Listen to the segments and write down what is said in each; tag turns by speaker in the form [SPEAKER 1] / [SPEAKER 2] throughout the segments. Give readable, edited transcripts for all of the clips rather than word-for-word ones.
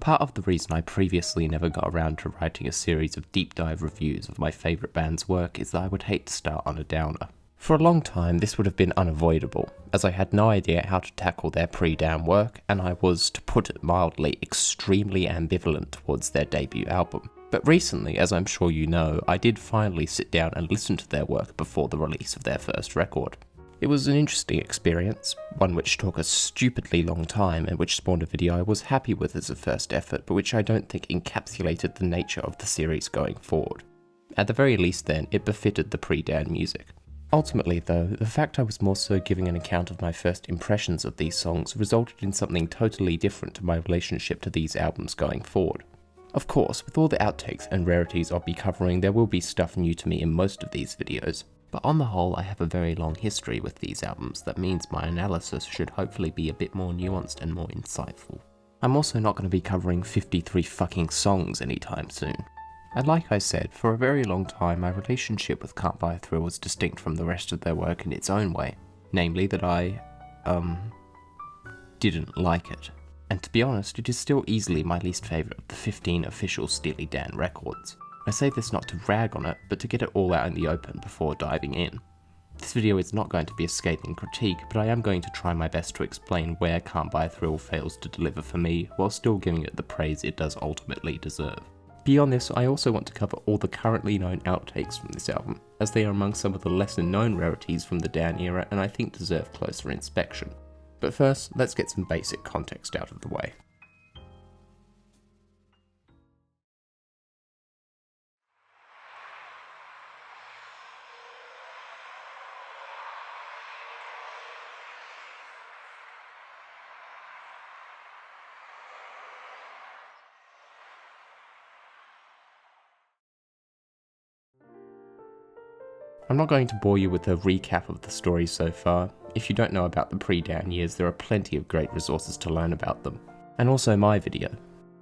[SPEAKER 1] Part of the reason I previously never got around to writing a series of deep dive reviews of my favourite band's work is that I would hate to start on a downer. For a long time this would have been unavoidable, as I had no idea how to tackle their pre-Down work, and I was, to put it mildly, extremely ambivalent towards their debut album. But recently, as I'm sure you know, I did finally sit down and listen to their work before the release of their first record. It was an interesting experience, one which took a stupidly long time and which spawned a video I was happy with as a first effort, but which I don't think encapsulated the nature of the series going forward. At the very least then, it befitted the pre-Down music. Ultimately though, the fact I was more so giving an account of my first impressions of these songs resulted in something totally different to my relationship to these albums going forward. Of course, with all the outtakes and rarities I'll be covering, there will be stuff new to me in most of these videos, but on the whole I have a very long history with these albums that means my analysis should hopefully be a bit more nuanced and more insightful. I'm also not going to be covering 53 fucking songs anytime soon. And like I said, for a very long time my relationship with Can't Buy a Thrill was distinct from the rest of their work in its own way, namely that I, didn't like it. And to be honest, it is still easily my least favourite of the 15 official Steely Dan records. I say this not to rag on it, but to get it all out in the open before diving in. This video is not going to be a scathing critique, but I am going to try my best to explain where Can't Buy a Thrill fails to deliver for me, while still giving it the praise it does ultimately deserve. Beyond this, I also want to cover all the currently known outtakes from this album, as they are among some of the lesser known rarities from the Down era and I think deserve closer inspection. But first, let's get some basic context out of the way. I'm not going to bore you with a recap of the story so far. If you don't know about the pre-Down years, there are plenty of great resources to learn about them. And also my video.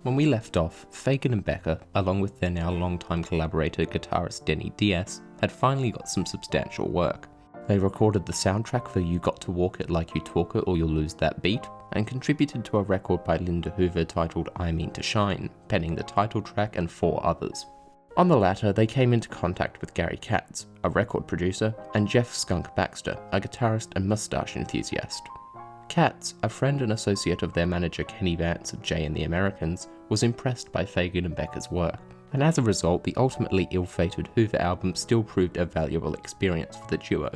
[SPEAKER 1] When we left off, Fagen and Becker, along with their now longtime collaborator guitarist Denny Diaz, had finally got some substantial work. They recorded the soundtrack for You Got to Walk It Like You Talk It or You'll Lose That Beat, and contributed to a record by Linda Hoover titled I Mean to Shine, penning the title track and 4 others. On the latter, they came into contact with Gary Katz, a record producer, and Jeff Skunk Baxter, a guitarist and mustache enthusiast. Katz, a friend and associate of their manager Kenny Vance of Jay and the Americans, was impressed by Fagen and Becker's work, and as a result the ultimately ill-fated Hoover album still proved a valuable experience for the duo.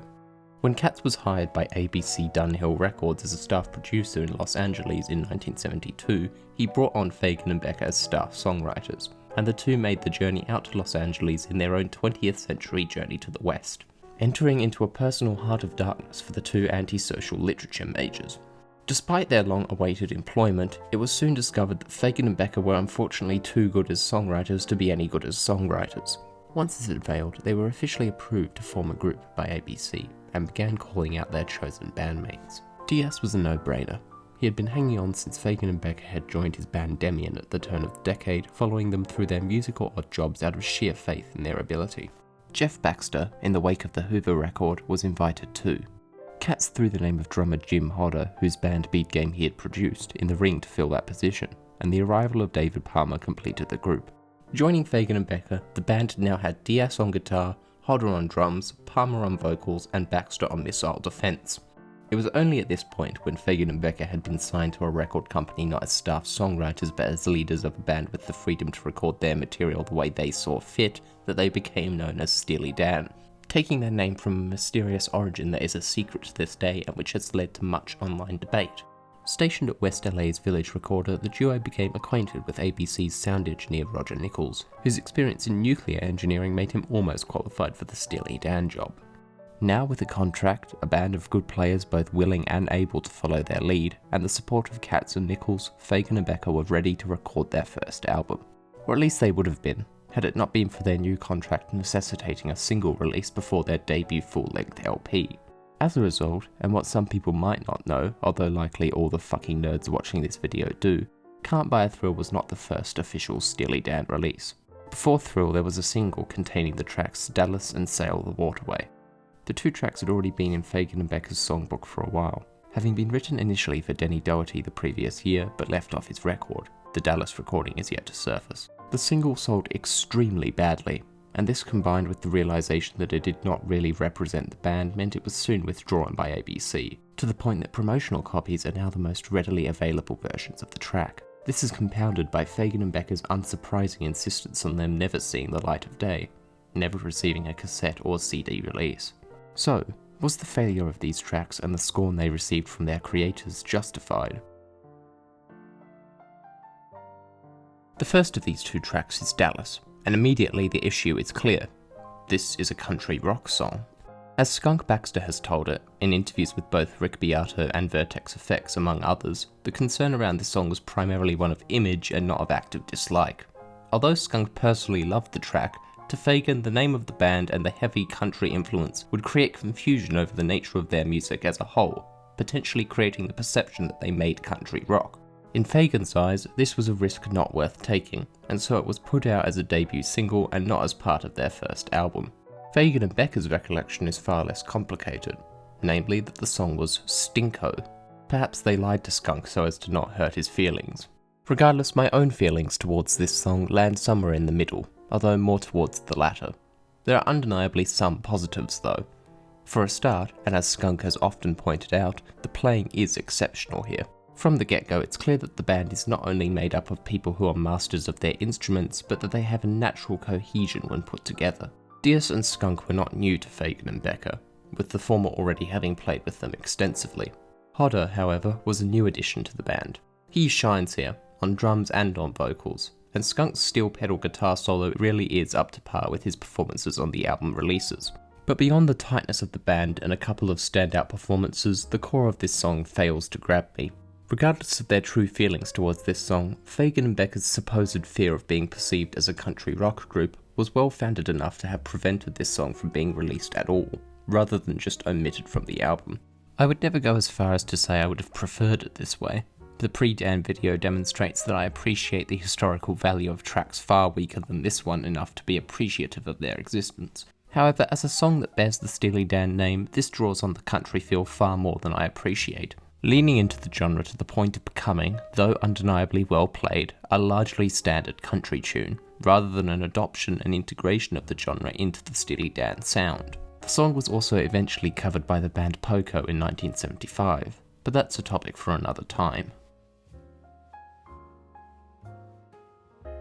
[SPEAKER 1] When Katz was hired by ABC Dunhill Records as a staff producer in Los Angeles in 1972, he brought on Fagen and Becker as staff songwriters, and the two made the journey out to Los Angeles in their own 20th century journey to the West, entering into a personal heart of darkness for the two antisocial literature majors. Despite their long-awaited employment, it was soon discovered that Fagen and Becker were unfortunately too good as songwriters to be any good as songwriters. Once this had failed, they were officially approved to form a group by ABC, and began calling out their chosen bandmates. Diaz was a no-brainer. He had been hanging on since Fagen and Becker had joined his band Demian at the turn of the decade, following them through their musical odd jobs out of sheer faith in their ability. Jeff Baxter, in the wake of the Hoover record, was invited too. Katz threw the name of drummer Jim Hodder, whose band Beat Game he had produced, in the ring to fill that position, and the arrival of David Palmer completed the group. Joining Fagen and Becker, the band now had Diaz on guitar, Hodder on drums, Palmer on vocals, and Baxter on missile defense. It was only at this point, when Fagen and Becker had been signed to a record company not as staff songwriters but as leaders of a band with the freedom to record their material the way they saw fit, that they became known as Steely Dan, taking their name from a mysterious origin that is a secret to this day and which has led to much online debate. Stationed at West LA's Village Recorder, the duo became acquainted with ABC's sound engineer Roger Nichols, whose experience in nuclear engineering made him almost qualified for the Steely Dan job. Now with a contract, a band of good players both willing and able to follow their lead, and the support of Katz and Nichols, Fagen and Becker were ready to record their first album. Or at least they would have been, had it not been for their new contract necessitating a single release before their debut full-length LP. As a result, and what some people might not know, although likely all the fucking nerds watching this video do, Can't Buy a Thrill was not the first official Steely Dan release. Before Thrill there was a single containing the tracks Dallas and Sail the Waterway. The two tracks had already been in Fagen and Becker's songbook for a while, having been written initially for Denny Doherty the previous year but left off his record. The Dallas recording is yet to surface. The single sold extremely badly, and this combined with the realization that it did not really represent the band meant it was soon withdrawn by ABC, to the point that promotional copies are now the most readily available versions of the track. This is compounded by Fagen and Becker's unsurprising insistence on them never seeing the light of day, never receiving a cassette or CD release. So, was the failure of these tracks and the scorn they received from their creators justified? The first of these two tracks is Dallas, and immediately the issue is clear. This is a country rock song. As Skunk Baxter has told it, in interviews with both Rick Beato and Vertex Effects among others, the concern around this song was primarily one of image and not of active dislike. Although Skunk personally loved the track, to Fagen the name of the band and the heavy country influence would create confusion over the nature of their music as a whole, potentially creating the perception that they made country rock. In Fagen's eyes, this was a risk not worth taking, and so it was put out as a debut single and not as part of their first album. Fagen and Becker's recollection is far less complicated, namely that the song was stinko. Perhaps they lied to Skunk so as to not hurt his feelings. Regardless, my own feelings towards this song land somewhere in the middle, although more towards the latter. There are undeniably some positives though. For a start, and as Skunk has often pointed out, the playing is exceptional here. From the get-go, it's clear that the band is not only made up of people who are masters of their instruments, but that they have a natural cohesion when put together. Diaz and Skunk were not new to Fagen and Becker, with the former already having played with them extensively. Hodder, however, was a new addition to the band. He shines here, on drums and on vocals, and Skunk's steel pedal guitar solo really is up to par with his performances on the album releases. But beyond the tightness of the band and a couple of standout performances, the core of this song fails to grab me. Regardless of their true feelings towards this song, Fagen and Becker's supposed fear of being perceived as a country rock group was well founded enough to have prevented this song from being released at all, rather than just omitted from the album. I would never go as far as to say I would have preferred it this way. The pre-Dan video demonstrates that I appreciate the historical value of tracks far weaker than this one enough to be appreciative of their existence. However, as a song that bears the Steely Dan name, this draws on the country feel far more than I appreciate, leaning into the genre to the point of becoming, though undeniably well played, a largely standard country tune, rather than an adoption and integration of the genre into the Steely Dan sound. The song was also eventually covered by the band Poco in 1975, but that's a topic for another time.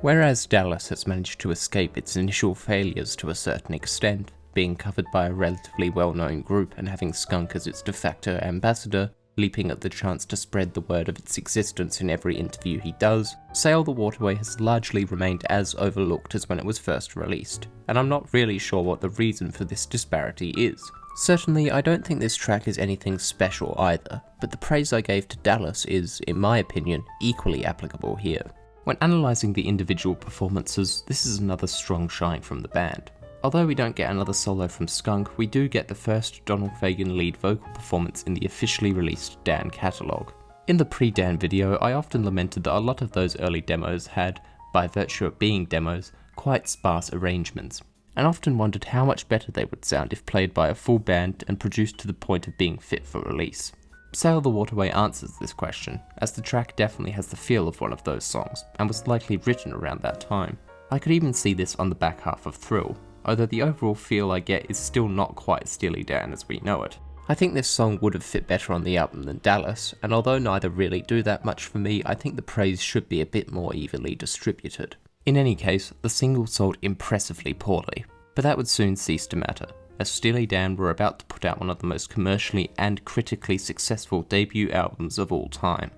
[SPEAKER 1] Whereas Dallas has managed to escape its initial failures to a certain extent, being covered by a relatively well-known group and having Skunk as its de facto ambassador, leaping at the chance to spread the word of its existence in every interview he does, Sail the Waterway has largely remained as overlooked as when it was first released, and I'm not really sure what the reason for this disparity is. Certainly, I don't think this track is anything special either, but the praise I gave to Dallas is, in my opinion, equally applicable here. When analysing the individual performances, this is another strong shine from the band. Although we don't get another solo from Skunk, we do get the first Donald Fagen lead vocal performance in the officially released Dan catalogue. In the pre-Dan video, I often lamented that a lot of those early demos had, by virtue of being demos, quite sparse arrangements, and often wondered how much better they would sound if played by a full band and produced to the point of being fit for release. Sail the Waterway answers this question, as the track definitely has the feel of one of those songs, and was likely written around that time. I could even see this on the back half of Thrill, although the overall feel I get is still not quite Steely Dan as we know it. I think this song would have fit better on the album than Dallas, and although neither really do that much for me, I think the praise should be a bit more evenly distributed. In any case, the single sold impressively poorly, but that would soon cease to matter, as Steely Dan were about to put out one of the most commercially and critically successful debut albums of all time.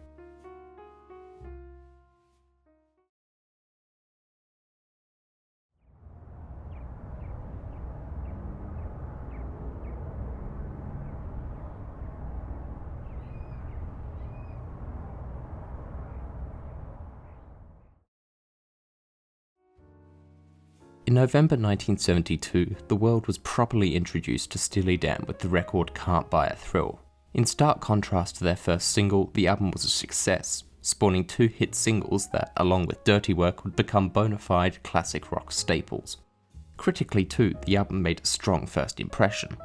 [SPEAKER 1] In November 1972, the world was properly introduced to Steely Dan with the record Can't Buy a Thrill. In stark contrast to their first single, the album was a success, spawning 2 hit singles that, along with Dirty Work, would become bona fide classic rock staples. Critically too, the album made a strong first impression.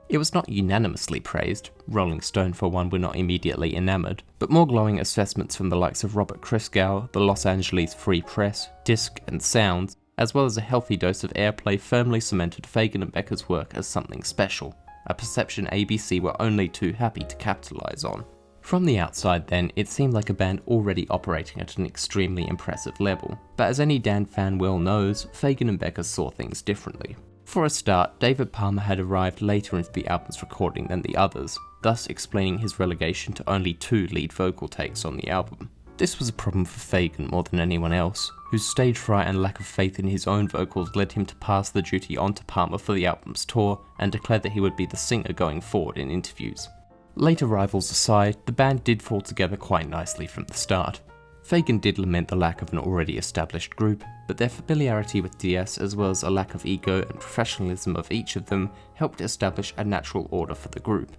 [SPEAKER 1] It was not unanimously praised, Rolling Stone for one were not immediately enamoured, but more glowing assessments from the likes of Robert Christgau, the Los Angeles Free Press, Disc and Sounds, as well as a healthy dose of airplay firmly cemented Fagen and Becker's work as something special, a perception ABC were only too happy to capitalise on. From the outside then, it seemed like a band already operating at an extremely impressive level, but as any Dan fan well knows, Fagen and Becker saw things differently. For a start, David Palmer had arrived later into the album's recording than the others, thus explaining his relegation to only 2 lead vocal takes on the album. This was a problem for Fagen more than anyone else, whose stage fright and lack of faith in his own vocals led him to pass the duty on to Palmer for the album's tour and declare that he would be the singer going forward in interviews. Later rivals aside, the band did fall together quite nicely from the start. Fagen did lament the lack of an already established group, but their familiarity with DS as well as a lack of ego and professionalism of each of them helped establish a natural order for the group.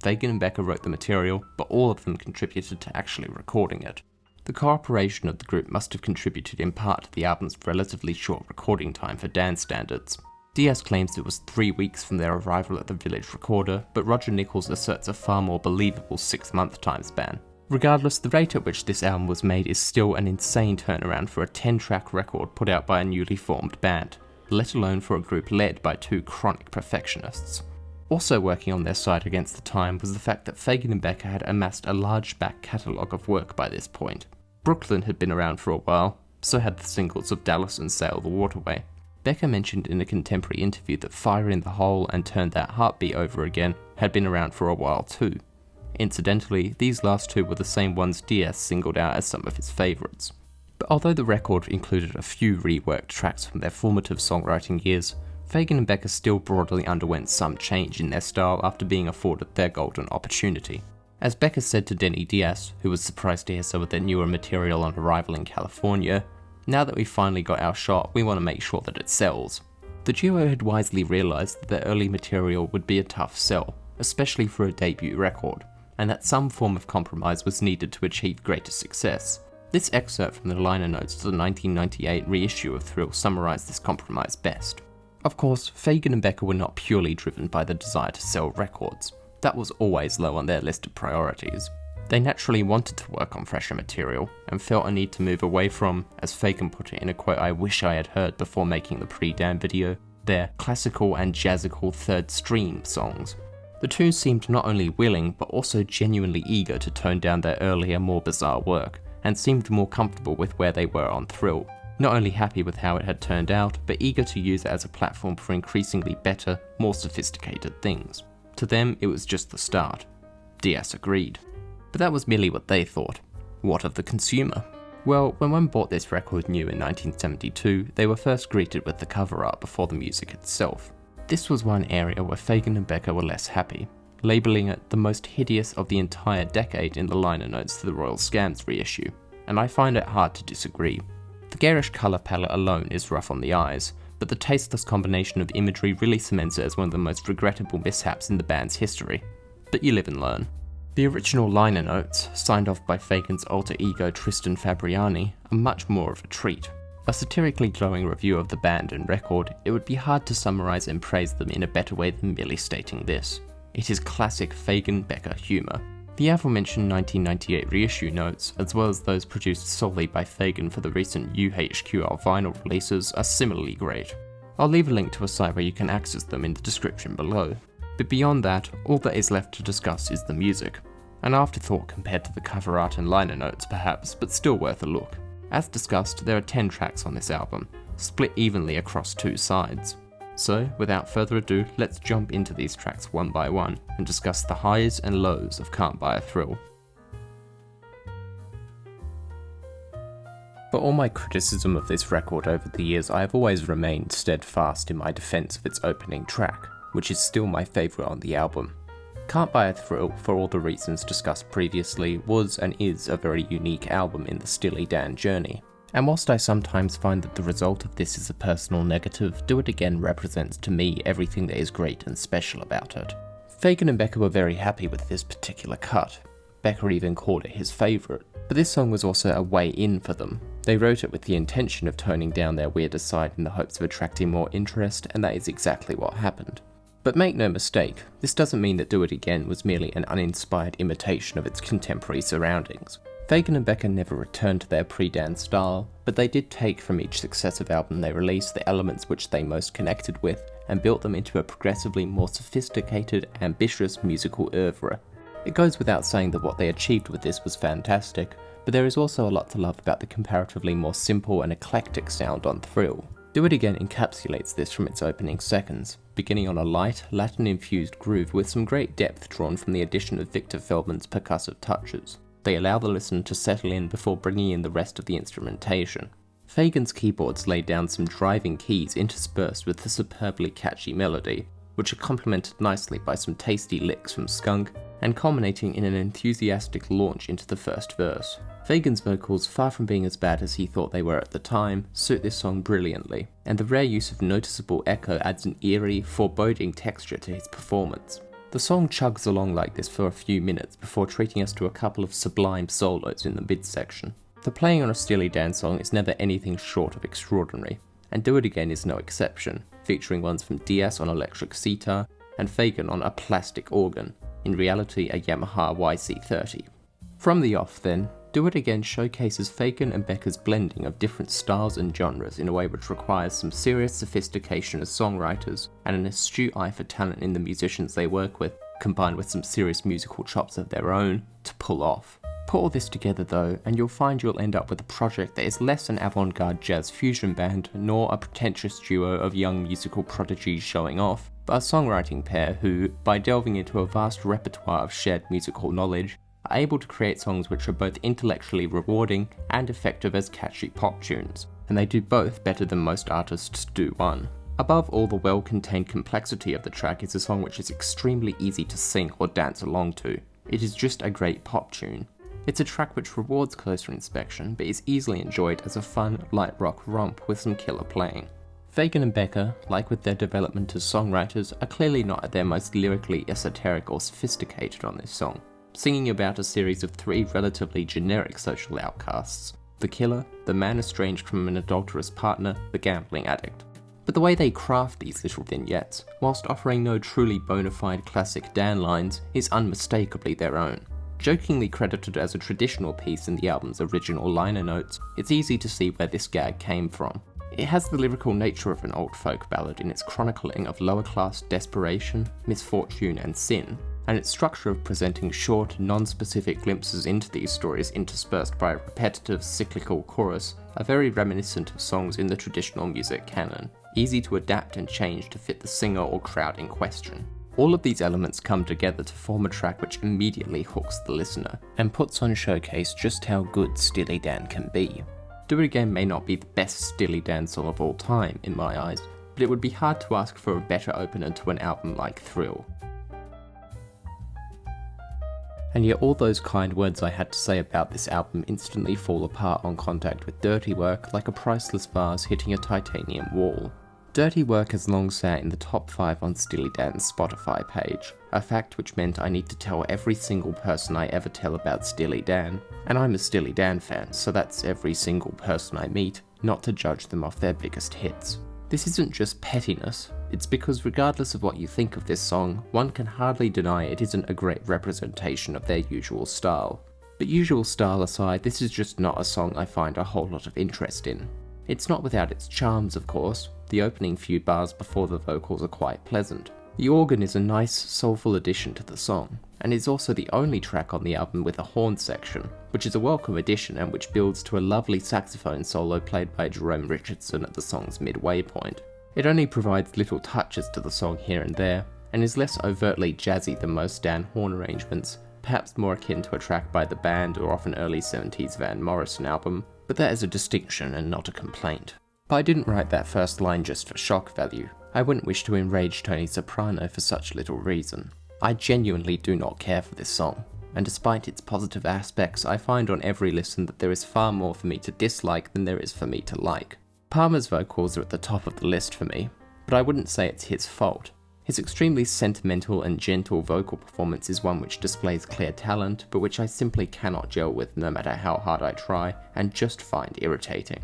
[SPEAKER 1] Fagen and Becker wrote the material, but all of them contributed to actually recording it. The cooperation of the group must have contributed in part to the album's relatively short recording time for dance standards. DS claims it was 3 weeks from their arrival at the Village Recorder, but Roger Nichols asserts a far more believable 6-month time span. Regardless, the rate at which this album was made is still an insane turnaround for a 10-track record put out by a newly formed band, let alone for a group led by 2 chronic perfectionists. Also working on their side against the time was the fact that Fagen and Becker had amassed a large back catalogue of work by this point. Brooklyn had been around for a while, so had the singles of Dallas and Sail the Waterway. Becker mentioned in a contemporary interview that Fire in the Hole and Turn That Heartbeat Over Again had been around for a while too. Incidentally, these last 2 were the same ones DS singled out as some of his favourites. But although the record included a few reworked tracks from their formative songwriting years, Fagen and Becker still broadly underwent some change in their style after being afforded their golden opportunity. As Becker said to Denny Diaz, who was surprised to hear some of their newer material on arrival in California, "Now that we finally got our shot, we want to make sure that it sells." The duo had wisely realised that their early material would be a tough sell, especially for a debut record, and that some form of compromise was needed to achieve greater success. This excerpt from the liner notes to the 1998 reissue of Thrill summarised this compromise best. Of course, Fagen and Becker were not purely driven by the desire to sell records. That was always low on their list of priorities. They naturally wanted to work on fresher material, and felt a need to move away from, as Fagen put it in a quote I wish I had heard before making the pre-Dan video, their classical and jazzical third stream songs. The 2 seemed not only willing, but also genuinely eager to tone down their earlier, more bizarre work, and seemed more comfortable with where they were on Thrill. Not only happy with how it had turned out, but eager to use it as a platform for increasingly better, more sophisticated things. To them, it was just the start. DS agreed. But that was merely what they thought. What of the consumer? Well, when one bought this record new in 1972, they were first greeted with the cover art before the music itself. This was one area where Fagen and Becker were less happy, labelling it the most hideous of the entire decade in the liner notes to the Royal Scams reissue, and I find it hard to disagree. The garish colour palette alone is rough on the eyes, but the tasteless combination of imagery really cements it as one of the most regrettable mishaps in the band's history. But you live and learn. The original liner notes, signed off by Fagen's alter ego Tristan Fabriani, are much more of a treat. A satirically glowing review of the band and record, it would be hard to summarise and praise them in a better way than merely stating this. It is classic Fagen-Becker humour. The aforementioned 1998 reissue notes, as well as those produced solely by Fagen for the recent UHQR vinyl releases, are similarly great. I'll leave a link to a site where you can access them in the description below. But beyond that, all that is left to discuss is the music. An afterthought compared to the cover art and liner notes perhaps, but still worth a look. As discussed, there are 10 tracks on this album, split evenly across 2 sides. So, without further ado, let's jump into these tracks one by one and discuss the highs and lows of Can't Buy a Thrill. For all my criticism of this record over the years, I have always remained steadfast in my defence of its opening track, which is still my favourite on the album. Can't Buy a Thrill, for all the reasons discussed previously, was and is a very unique album in the Steely Dan journey. And whilst I sometimes find that the result of this is a personal negative, Do It Again represents to me everything that is great and special about it. Fagen and Becker were very happy with this particular cut. Becker even called it his favourite. But this song was also a way in for them. They wrote it with the intention of toning down their weirder side in the hopes of attracting more interest, and that is exactly what happened. But make no mistake, this doesn't mean that Do It Again was merely an uninspired imitation of its contemporary surroundings. Fagen and Becker never returned to their pre-Dan style, but they did take from each successive album they released the elements which they most connected with, and built them into a progressively more sophisticated, ambitious musical oeuvre. It goes without saying that what they achieved with this was fantastic, but there is also a lot to love about the comparatively more simple and eclectic sound on Thrill. Do It Again encapsulates this from its opening seconds, beginning on a light, Latin-infused groove with some great depth drawn from the addition of Victor Feldman's percussive touches. They allow the listener to settle in before bringing in the rest of the instrumentation. Fagen's keyboards lay down some driving keys interspersed with the superbly catchy melody, which are complemented nicely by some tasty licks from Skunk, and culminating in an enthusiastic launch into the first verse. Fagen's vocals, far from being as bad as he thought they were at the time, suit this song brilliantly, and the rare use of noticeable echo adds an eerie, foreboding texture to his performance. The song chugs along like this for a few minutes before treating us to a couple of sublime solos in the midsection. The playing on a Steely Dan song is never anything short of extraordinary, and Do It Again is no exception, featuring ones from Diaz on electric sitar and Fagen on a plastic organ, in reality a Yamaha YC30. From the off then, Do It Again showcases Fagen and Becker's blending of different styles and genres in a way which requires some serious sophistication as songwriters and an astute eye for talent in the musicians they work with, combined with some serious musical chops of their own, to pull off. Put all this together though, and you'll find you'll end up with a project that is less an avant-garde jazz fusion band, nor a pretentious duo of young musical prodigies showing off, but a songwriting pair who, by delving into a vast repertoire of shared musical knowledge, are able to create songs which are both intellectually rewarding and effective as catchy pop tunes, and they do both better than most artists do one. Above all the well-contained complexity of the track is a song which is extremely easy to sing or dance along to. It is just a great pop tune. It's a track which rewards closer inspection, but is easily enjoyed as a fun, light rock romp with some killer playing. Fagen and Becker, like with their development as songwriters, are clearly not at their most lyrically esoteric or sophisticated on this song, singing about a series of three relatively generic social outcasts: the killer, the man estranged from an adulterous partner, the gambling addict. But the way they craft these little vignettes, whilst offering no truly bona fide classic Dan lines, is unmistakably their own. Jokingly credited as a traditional piece in the album's original liner notes, it's easy to see where this gag came from. It has the lyrical nature of an old folk ballad in its chronicling of lower-class desperation, misfortune and sin, and its structure of presenting short, non-specific glimpses into these stories interspersed by a repetitive, cyclical chorus are very reminiscent of songs in the traditional music canon, easy to adapt and change to fit the singer or crowd in question. All of these elements come together to form a track which immediately hooks the listener, and puts on showcase just how good Steely Dan can be. Do It Again may not be the best Steely Dan song of all time, in my eyes, but it would be hard to ask for a better opener to an album like Thrill. And yet all those kind words I had to say about this album instantly fall apart on contact with Dirty Work like a priceless vase hitting a titanium wall. Dirty Work has long sat in the top 5 on Steely Dan's Spotify page, a fact which meant I need to tell every single person I ever tell about Steely Dan, and I'm a Steely Dan fan, so that's every single person I meet, not to judge them off their biggest hits. This isn't just pettiness, it's because regardless of what you think of this song, one can hardly deny it isn't a great representation of their usual style. But usual style aside, this is just not a song I find a whole lot of interest in. It's not without its charms, of course. The opening few bars before the vocals are quite pleasant. The organ is a nice, soulful addition to the song, and is also the only track on the album with a horn section, which is a welcome addition and which builds to a lovely saxophone solo played by Jerome Richardson at the song's midway point. It only provides little touches to the song here and there, and is less overtly jazzy than most Dan horn arrangements, perhaps more akin to a track by the band or off an early 70s Van Morrison album, but that is a distinction and not a complaint. But I didn't write that first line just for shock value. I wouldn't wish to enrage Tony Soprano for such little reason. I genuinely do not care for this song, and despite its positive aspects, I find on every listen that there is far more for me to dislike than there is for me to like. Palmer's vocals are at the top of the list for me, but I wouldn't say it's his fault. His extremely sentimental and gentle vocal performance is one which displays clear talent, but which I simply cannot gel with no matter how hard I try, and just find irritating.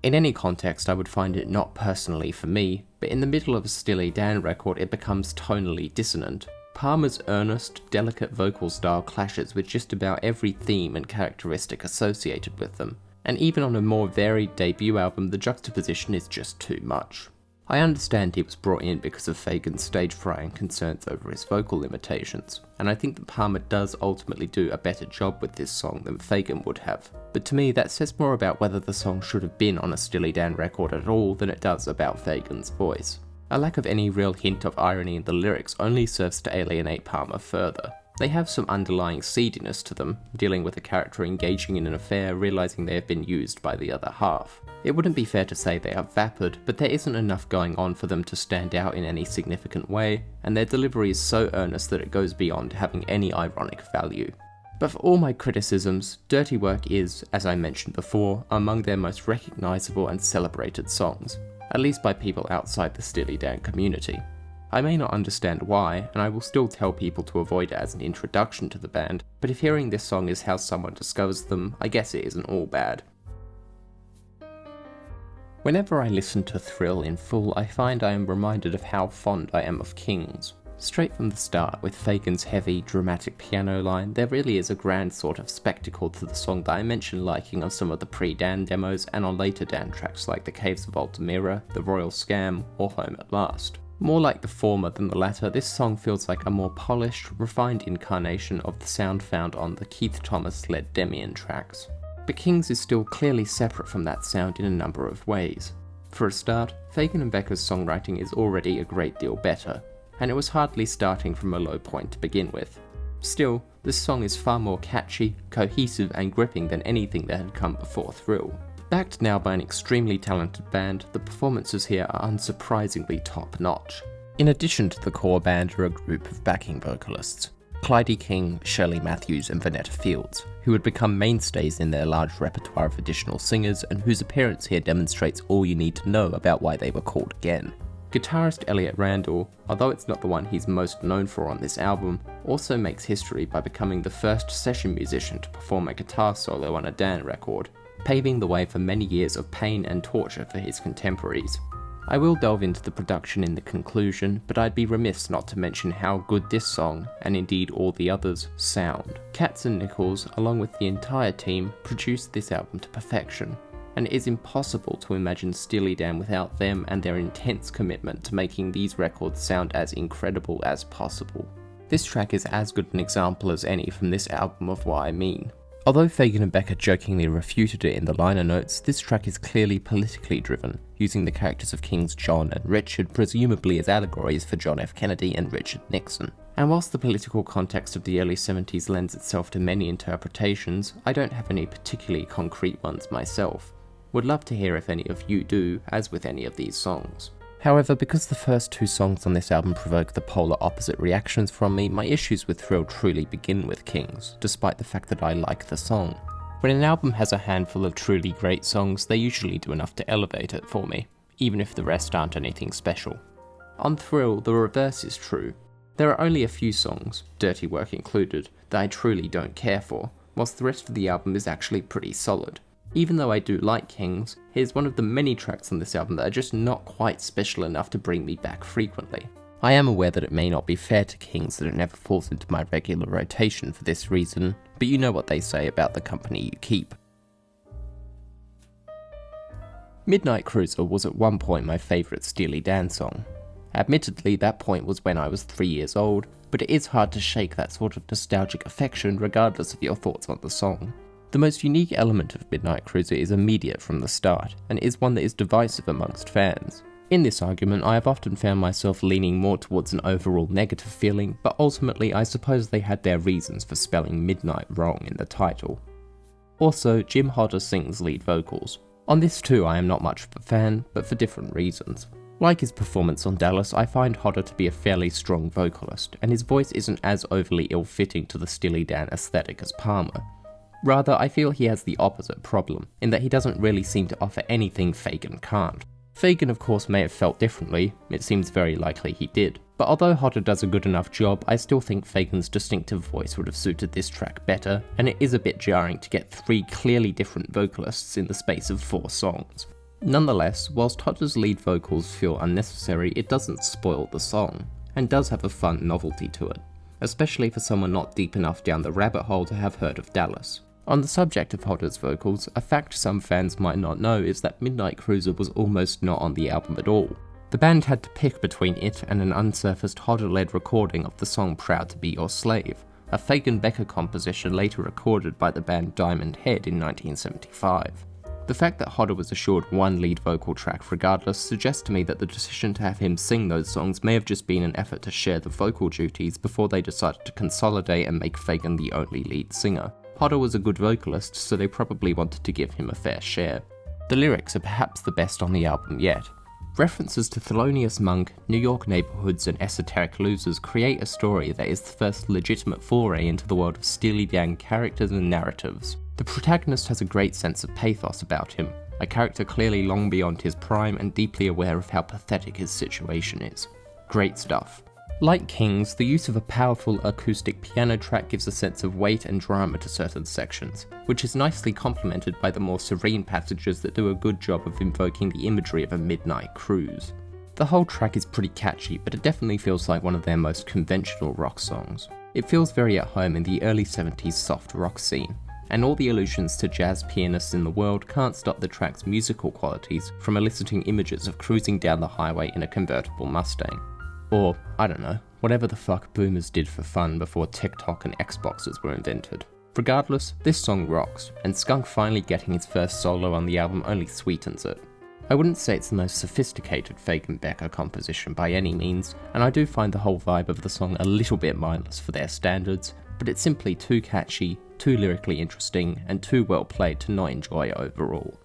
[SPEAKER 1] In any context, I would find it not personally for me, but in the middle of a Steely Dan record it becomes tonally dissonant. Palmer's earnest, delicate vocal style clashes with just about every theme and characteristic associated with them, and even on a more varied debut album the juxtaposition is just too much. I understand he was brought in because of Fagen's stage fright and concerns over his vocal limitations, and I think that Palmer does ultimately do a better job with this song than Fagen would have, but to me that says more about whether the song should have been on a Steely Dan record at all than it does about Fagen's voice. A lack of any real hint of irony in the lyrics only serves to alienate Palmer further. They have some underlying seediness to them, dealing with a character engaging in an affair realising they have been used by the other half. It wouldn't be fair to say they are vapid, but there isn't enough going on for them to stand out in any significant way, and their delivery is so earnest that it goes beyond having any ironic value. But for all my criticisms, Dirty Work is, as I mentioned before, among their most recognisable and celebrated songs, at least by people outside the Steely Dan community. I may not understand why, and I will still tell people to avoid it as an introduction to the band, but if hearing this song is how someone discovers them, I guess it isn't all bad. Whenever I listen to Thrill in full, I find I am reminded of how fond I am of Kings. Straight from the start, with Fagen's heavy, dramatic piano line, there really is a grand sort of spectacle to the song that I mentioned liking on some of the pre-Dan demos and on later Dan tracks like The Caves of Altamira, The Royal Scam, or Home at Last. More like the former than the latter, this song feels like a more polished, refined incarnation of the sound found on the Keith Thomas-led Demian tracks. But Kings is still clearly separate from that sound in a number of ways. For a start, Fagen and Becker's songwriting is already a great deal better, and it was hardly starting from a low point to begin with. Still, this song is far more catchy, cohesive and gripping than anything that had come before Thrill. Backed now by an extremely talented band, the performances here are unsurprisingly top-notch. In addition to the core band are a group of backing vocalists, Clyde King, Shirley Matthews and Vanetta Fields, who would become mainstays in their large repertoire of additional singers and whose appearance here demonstrates all you need to know about why they were called again. Guitarist Elliot Randall, although it's not the one he's most known for on this album, also makes history by becoming the first session musician to perform a guitar solo on a Dan record, paving the way for many years of pain and torture for his contemporaries. I will delve into the production in the conclusion, but I'd be remiss not to mention how good this song, and indeed all the others, sound. Katz and Nichols, along with the entire team, produced this album to perfection, and it is impossible to imagine Steely Dan without them and their intense commitment to making these records sound as incredible as possible. This track is as good an example as any from this album of what I mean. Although Fagen and Becker jokingly refuted it in the liner notes, this track is clearly politically driven, using the characters of King's John and Richard presumably as allegories for John F. Kennedy and Richard Nixon. And whilst the political context of the early 70s lends itself to many interpretations, I don't have any particularly concrete ones myself. Would love to hear if any of you do, as with any of these songs. However, because the first two songs on this album provoke the polar opposite reactions from me, my issues with Thrill truly begin with Kings, despite the fact that I like the song. When an album has a handful of truly great songs, they usually do enough to elevate it for me, even if the rest aren't anything special. On Thrill, the reverse is true. There are only a few songs, Dirty Work included, that I truly don't care for, whilst the rest of the album is actually pretty solid. Even though I do like Kings, here's one of the many tracks on this album that are just not quite special enough to bring me back frequently. I am aware that it may not be fair to Kings that it never falls into my regular rotation for this reason, but you know what they say about the company you keep. Midnight Cruiser was at one point my favourite Steely Dan song. Admittedly, that point was when I was 3 years old, but it is hard to shake that sort of nostalgic affection regardless of your thoughts on the song. The most unique element of Midnight Cruiser is immediate from the start, and is one that is divisive amongst fans. In this argument, I have often found myself leaning more towards an overall negative feeling, but ultimately I suppose they had their reasons for spelling midnight wrong in the title. Also, Jim Hodder sings lead vocals. On this too I am not much of a fan, but for different reasons. Like his performance on Dallas, I find Hodder to be a fairly strong vocalist, and his voice isn't as overly ill-fitting to the Steely Dan aesthetic as Palmer. Rather, I feel he has the opposite problem, in that he doesn't really seem to offer anything Fagen can't. Fagen of course may have felt differently, it seems very likely he did, but although Hodder does a good enough job, I still think Fagen's distinctive voice would have suited this track better, and it is a bit jarring to get 3 clearly different vocalists in the space of 4 songs. Nonetheless, whilst Hodder's lead vocals feel unnecessary, it doesn't spoil the song, and does have a fun novelty to it, especially for someone not deep enough down the rabbit hole to have heard of Dallas. On the subject of Hodder's vocals, a fact some fans might not know is that Midnight Cruiser was almost not on the album at all. The band had to pick between it and an unsurfaced Hodder-led recording of the song Proud to Be Your Slave, a Fagen and Becker composition later recorded by the band Diamond Head in 1975. The fact that Hodder was assured one lead vocal track regardless suggests to me that the decision to have him sing those songs may have just been an effort to share the vocal duties before they decided to consolidate and make Fagen the only lead singer. Hodder was a good vocalist, so they probably wanted to give him a fair share. The lyrics are perhaps the best on the album yet. References to Thelonious Monk, New York neighborhoods and esoteric losers create a story that is the first legitimate foray into the world of Steely Dan characters and narratives. The protagonist has a great sense of pathos about him, a character clearly long beyond his prime and deeply aware of how pathetic his situation is. Great stuff. Like Kings, the use of a powerful acoustic piano track gives a sense of weight and drama to certain sections, which is nicely complemented by the more serene passages that do a good job of invoking the imagery of a midnight cruise. The whole track is pretty catchy, but it definitely feels like one of their most conventional rock songs. It feels very at home in the early 70s soft rock scene, and all the allusions to jazz pianists in the world can't stop the track's musical qualities from eliciting images of cruising down the highway in a convertible Mustang. Or, I don't know, whatever the fuck boomers did for fun before TikTok and Xboxes were invented. Regardless, this song rocks, and Skunk finally getting his first solo on the album only sweetens it. I wouldn't say it's the most sophisticated Fagen and Becker composition by any means, and I do find the whole vibe of the song a little bit mindless for their standards, but it's simply too catchy, too lyrically interesting, and too well played to not enjoy overall.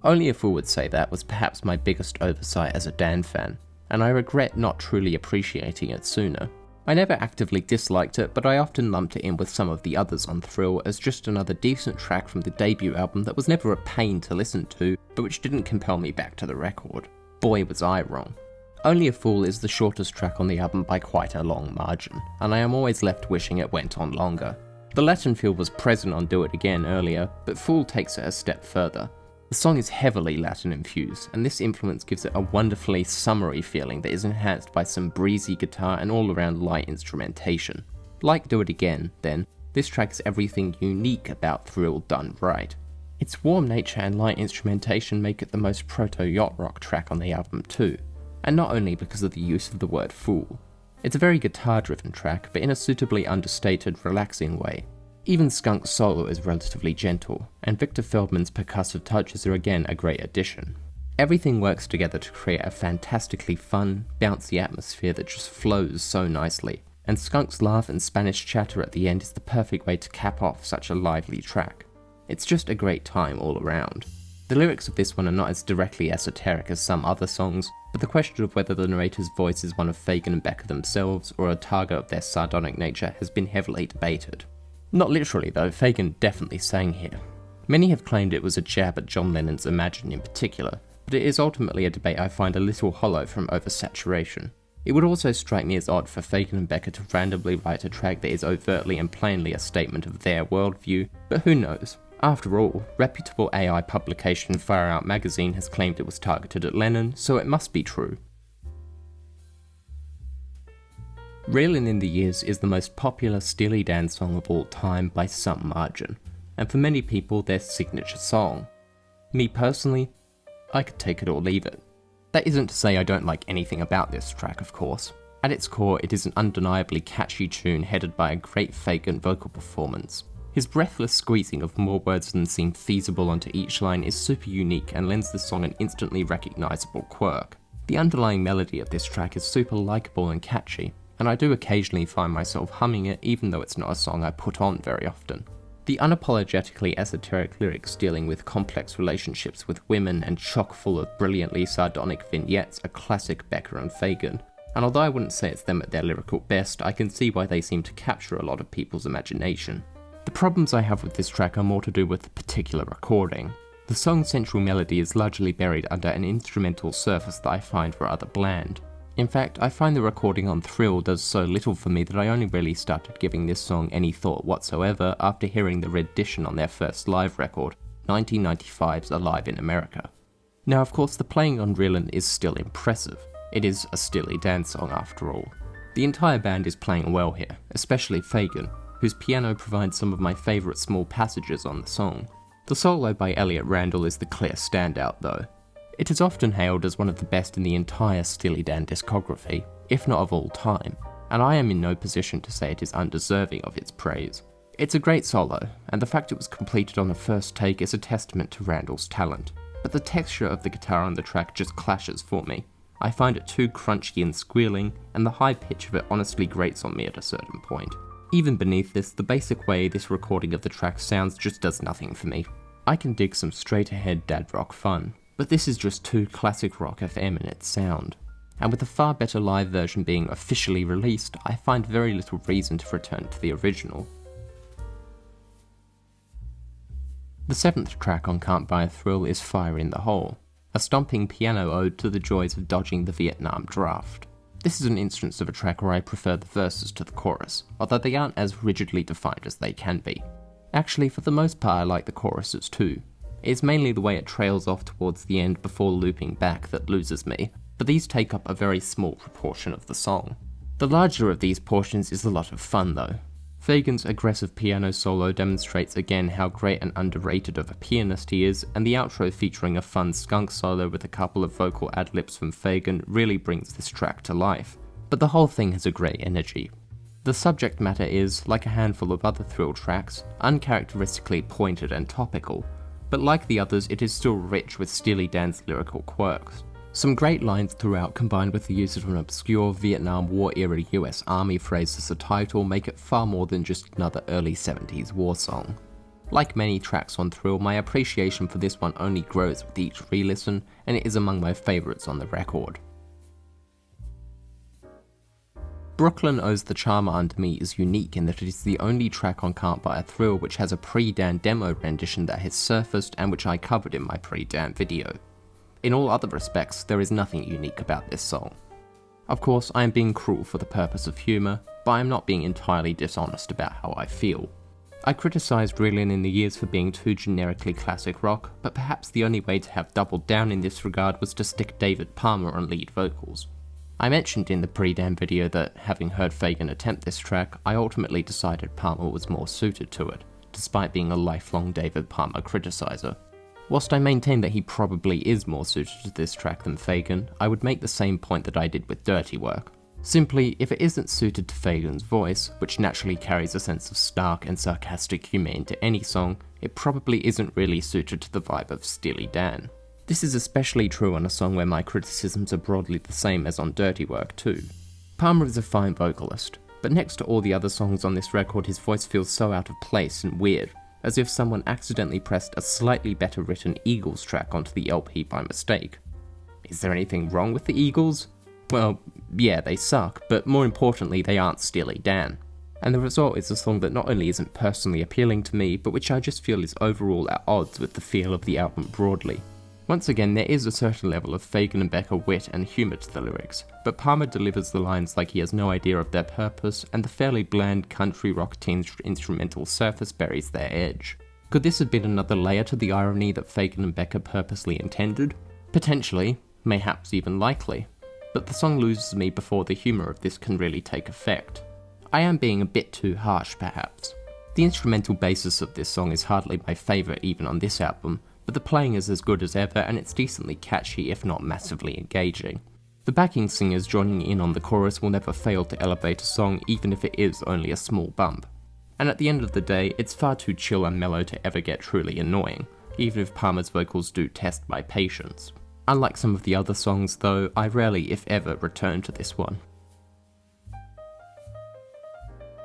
[SPEAKER 1] Only a Fool Would Say That was perhaps my biggest oversight as a Dan fan, and I regret not truly appreciating it sooner. I never actively disliked it, but I often lumped it in with some of the others on Thrill as just another decent track from the debut album that was never a pain to listen to, but which didn't compel me back to the record. Boy was I wrong. Only a Fool is the shortest track on the album by quite a long margin, and I am always left wishing it went on longer. The Latin feel was present on Do It Again earlier, but Fool takes it a step further. The song is heavily Latin infused, and this influence gives it a wonderfully summery feeling that is enhanced by some breezy guitar and all-around light instrumentation. Like Do It Again, then, this track is everything unique about Thrill done right. Its warm nature and light instrumentation make it the most proto-yacht rock track on the album too, and not only because of the use of the word fool. It's a very guitar-driven track, but in a suitably understated, relaxing way. Even Skunk's solo is relatively gentle, and Victor Feldman's percussive touches are again a great addition. Everything works together to create a fantastically fun, bouncy atmosphere that just flows so nicely, and Skunk's laugh and Spanish chatter at the end is the perfect way to cap off such a lively track. It's just a great time all around. The lyrics of this one are not as directly esoteric as some other songs, but the question of whether the narrator's voice is one of Fagen and Becker themselves or a target of their sardonic nature has been heavily debated. Not literally though, Fagen definitely sang here. Many have claimed it was a jab at John Lennon's Imagine in particular, but it is ultimately a debate I find a little hollow from oversaturation. It would also strike me as odd for Fagen and Becker to randomly write a track that is overtly and plainly a statement of their worldview, but who knows? After all, reputable AI publication Far Out magazine has claimed it was targeted at Lennon, so it must be true. Reelin' in the Years is the most popular Steely Dan song of all time by some margin, and for many people their signature song. Me personally, I could take it or leave it. That isn't to say I don't like anything about this track, of course. At its core, it is an undeniably catchy tune headed by a great Fagen vocal performance. His breathless squeezing of more words than seem feasible onto each line is super unique and lends the song an instantly recognisable quirk. The underlying melody of this track is super likeable and catchy, and I do occasionally find myself humming it even though it's not a song I put on very often. The unapologetically esoteric lyrics dealing with complex relationships with women and chock full of brilliantly sardonic vignettes are classic Becker and Fagen, and although I wouldn't say it's them at their lyrical best, I can see why they seem to capture a lot of people's imagination. The problems I have with this track are more to do with the particular recording. The song's central melody is largely buried under an instrumental surface that I find rather bland. In fact, I find the recording on Thrill does so little for me that I only really started giving this song any thought whatsoever after hearing the rendition on their first live record, 1995's Alive in America. Now of course the playing on Reelin is still impressive. It is a Steely Dan song after all. The entire band is playing well here, especially Fagen, whose piano provides some of my favourite small passages on the song. The solo by Elliot Randall is the clear standout though. It is often hailed as one of the best in the entire Steely Dan discography, if not of all time, and I am in no position to say it is undeserving of its praise. It's a great solo, and the fact it was completed on the first take is a testament to Randall's talent, but the texture of the guitar on the track just clashes for me. I find it too crunchy and squealing, and the high pitch of it honestly grates on me at a certain point. Even beneath this, the basic way this recording of the track sounds just does nothing for me. I can dig some straight-ahead dad rock fun, but this is just too classic rock FM in its sound. And with a far better live version being officially released, I find very little reason to return to the original. The seventh track on Can't Buy a Thrill is Fire in the Hole, a stomping piano ode to the joys of dodging the Vietnam draft. This is an instance of a track where I prefer the verses to the chorus, although they aren't as rigidly defined as they can be. Actually, for the most part I like the choruses too. It is mainly the way it trails off towards the end before looping back that loses me, but these take up a very small proportion of the song. The larger of these portions is a lot of fun though. Fagen's aggressive piano solo demonstrates again how great and underrated of a pianist he is, and the outro featuring a fun skunk solo with a couple of vocal ad-libs from Fagen really brings this track to life. But the whole thing has a great energy. The subject matter is, like a handful of other Thrill tracks, uncharacteristically pointed and topical, but like the others it is still rich with Steely Dan's lyrical quirks. Some great lines throughout combined with the use of an obscure Vietnam War-era US Army phrase as a title make it far more than just another early 70s war song. Like many tracks on Thrill, my appreciation for this one only grows with each re-listen, and it is among my favourites on the record. Brooklyn Owes the Charmer Under Me is unique in that it is the only track on Can't Buy a Thrill which has a pre-Dan demo rendition that has surfaced and which I covered in my pre-Dan video. In all other respects, there is nothing unique about this song. Of course, I am being cruel for the purpose of humour, but I am not being entirely dishonest about how I feel. I criticised Reelin in the years for being too generically classic rock, but perhaps the only way to have doubled down in this regard was to stick David Palmer on lead vocals. I mentioned in the pre-Dan video that, having heard Fagen attempt this track, I ultimately decided Palmer was more suited to it, despite being a lifelong David Palmer criticiser. Whilst I maintain that he probably is more suited to this track than Fagen, I would make the same point that I did with Dirty Work. Simply, if it isn't suited to Fagen's voice, which naturally carries a sense of stark and sarcastic humour into any song, it probably isn't really suited to the vibe of Steely Dan. This is especially true on a song where my criticisms are broadly the same as on Dirty Work too. Palmer is a fine vocalist, but next to all the other songs on this record his voice feels so out of place and weird, as if someone accidentally pressed a slightly better written Eagles track onto the LP by mistake. Is there anything wrong with the Eagles? Well, yeah, they suck, but more importantly they aren't Steely Dan. And the result is a song that not only isn't personally appealing to me, but which I just feel is overall at odds with the feel of the album broadly. Once again, there is a certain level of Fagen and Becker wit and humour to the lyrics, but Palmer delivers the lines like he has no idea of their purpose, and the fairly bland country rock tinged instrumental surface buries their edge. Could this have been another layer to the irony that Fagen and Becker purposely intended? Potentially, mayhaps even likely, but the song loses me before the humour of this can really take effect. I am being a bit too harsh perhaps. The instrumental basis of this song is hardly my favourite even on this album, but the playing is as good as ever and it's decently catchy if not massively engaging. The backing singers joining in on the chorus will never fail to elevate a song even if it is only a small bump. And at the end of the day, it's far too chill and mellow to ever get truly annoying, even if Palmer's vocals do test my patience. Unlike some of the other songs though, I rarely if ever return to this one.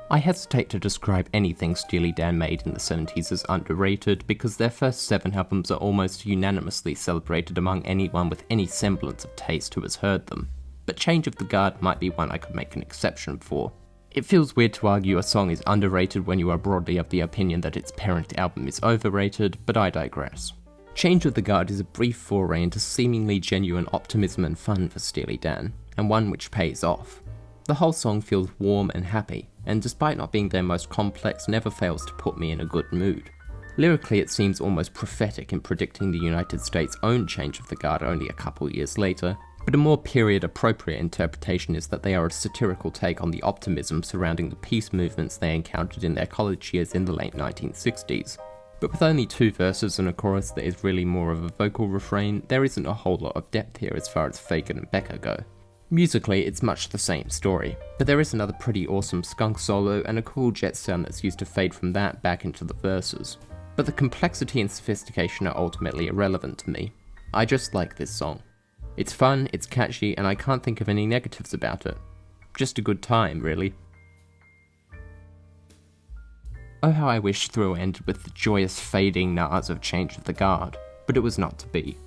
[SPEAKER 1] I hesitate to describe anything Steely Dan made in the 70s as underrated because their first 7 albums are almost unanimously celebrated among anyone with any semblance of taste who has heard them, but Change of the Guard might be one I could make an exception for. It feels weird to argue a song is underrated when you are broadly of the opinion that its parent album is overrated, but I digress. Change of the Guard is a brief foray into seemingly genuine optimism and fun for Steely Dan, and one which pays off. The whole song feels warm and happy, and despite not being their most complex, never fails to put me in a good mood. Lyrically, it seems almost prophetic in predicting the United States' own change of the guard only a couple years later, but a more period-appropriate interpretation is that they are a satirical take on the optimism surrounding the peace movements they encountered in their college years in the late 1960s. But with only 2 verses and a chorus that is really more of a vocal refrain, there isn't a whole lot of depth here as far as Fagen and Becker go. Musically, it's much the same story, but there is another pretty awesome skunk solo and a cool jet sound that's used to fade from that back into the verses. But the complexity and sophistication are ultimately irrelevant to me. I just like this song. It's fun, it's catchy, and I can't think of any negatives about it. Just a good time, really. Oh how I wish Thrill ended with the joyous fading nahs of Change of the Guard, but it was not to be.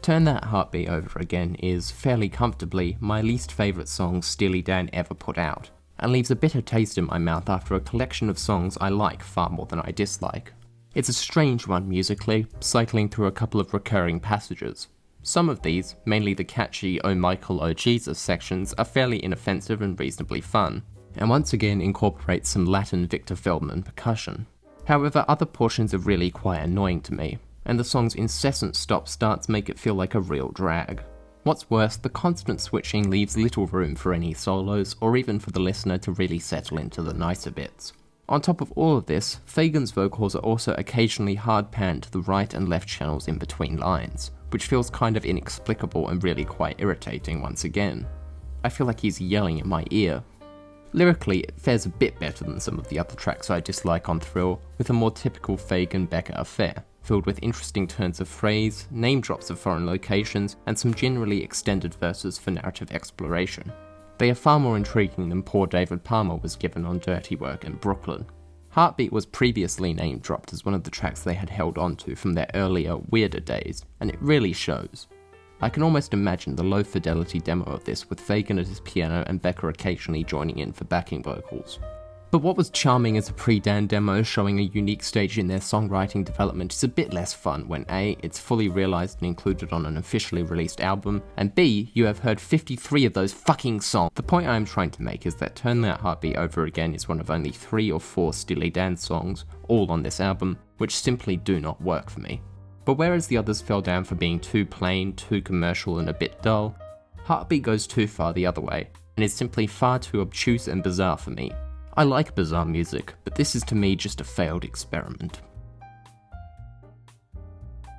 [SPEAKER 1] Turn That Heartbeat Over Again is, fairly comfortably, my least favourite song Steely Dan ever put out, and leaves a bitter taste in my mouth after a collection of songs I like far more than I dislike. It's a strange one musically, cycling through a couple of recurring passages. Some of these, mainly the catchy Oh Michael, Oh Jesus sections, are fairly inoffensive and reasonably fun, and once again incorporate some Latin Victor Feldman percussion. However, other portions are really quite annoying to me, and the song's incessant stop-starts make it feel like a real drag. What's worse, the constant switching leaves little room for any solos, or even for the listener to really settle into the nicer bits. On top of all of this, Fagen's vocals are also occasionally hard-panned to the right and left channels in between lines, which feels kind of inexplicable and really quite irritating once again. I feel like he's yelling in my ear. Lyrically, it fares a bit better than some of the other tracks I dislike on Thrill, with a more typical Fagen-Becker affair, filled with interesting turns of phrase, name drops of foreign locations, and some generally extended verses for narrative exploration. They are far more intriguing than poor David Palmer was given on Dirty Work and Brooklyn. Heartbeat was previously name-dropped as one of the tracks they had held onto from their earlier, weirder days, and it really shows. I can almost imagine the low-fidelity demo of this with Fagen at his piano and Becker occasionally joining in for backing vocals. But what was charming as a pre-Dan demo showing a unique stage in their songwriting development is a bit less fun when A, it's fully realised and included on an officially released album, and B, you have heard 53 of those fucking songs. The point I am trying to make is that Turn That Heartbeat Over Again is one of only 3 or 4 Steely Dan songs, all on this album, which simply do not work for me. But whereas the others fell down for being too plain, too commercial and a bit dull, Heartbeat goes too far the other way, and is simply far too obtuse and bizarre for me. I like bizarre music, but this is to me just a failed experiment.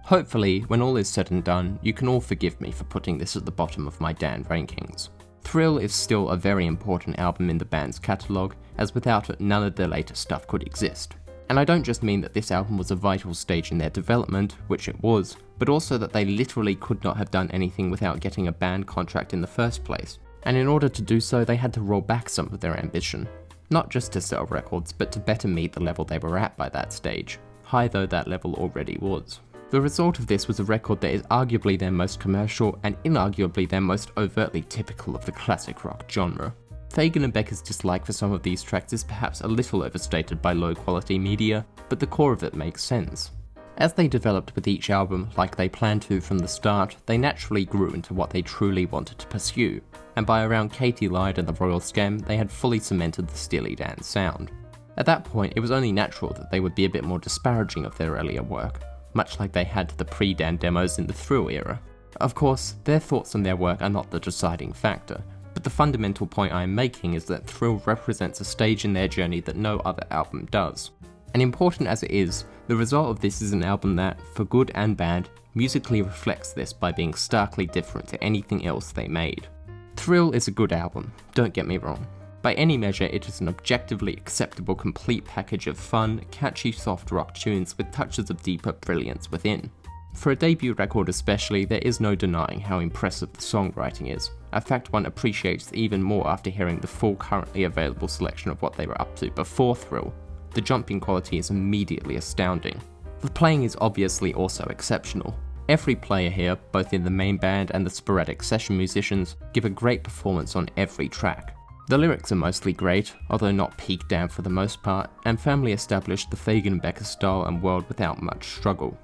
[SPEAKER 1] Hopefully, when all is said and done, you can all forgive me for putting this at the bottom of my Dan rankings. Thrill is still a very important album in the band's catalogue, as without it none of their later stuff could exist. And I don't just mean that this album was a vital stage in their development, which it was, but also that they literally could not have done anything without getting a band contract in the first place. And in order to do so, they had to roll back some of their ambition. Not just to sell records, but to better meet the level they were at by that stage, high though that level already was. The result of this was a record that is arguably their most commercial and inarguably their most overtly typical of the classic rock genre. Fagen and Becker's dislike for some of these tracks is perhaps a little overstated by low quality media, but the core of it makes sense. As they developed with each album, like they planned to from the start, they naturally grew into what they truly wanted to pursue, and by around Katie Lied and the Royal Scam, they had fully cemented the Steely Dan sound. At that point, it was only natural that they would be a bit more disparaging of their earlier work, much like they had to the pre-Dan demos in the Thrill era. Of course, their thoughts on their work are not the deciding factor, but the fundamental point I am making is that Thrill represents a stage in their journey that no other album does. And important as it is, the result of this is an album that, for good and bad, musically reflects this by being starkly different to anything else they made. Thrill is a good album, don't get me wrong. By any measure, it is an objectively acceptable complete package of fun, catchy soft rock tunes with touches of deeper brilliance within. For a debut record especially, there is no denying how impressive the songwriting is, a fact one appreciates even more after hearing the full currently available selection of what they were up to before Thrill. The jumping quality is immediately astounding. The playing is obviously also exceptional. Every player here, both in the main band and the sporadic session musicians, give a great performance on every track. The lyrics are mostly great, although not peaked down for the most part, and firmly established the Fagen and Becker style and world without much struggle.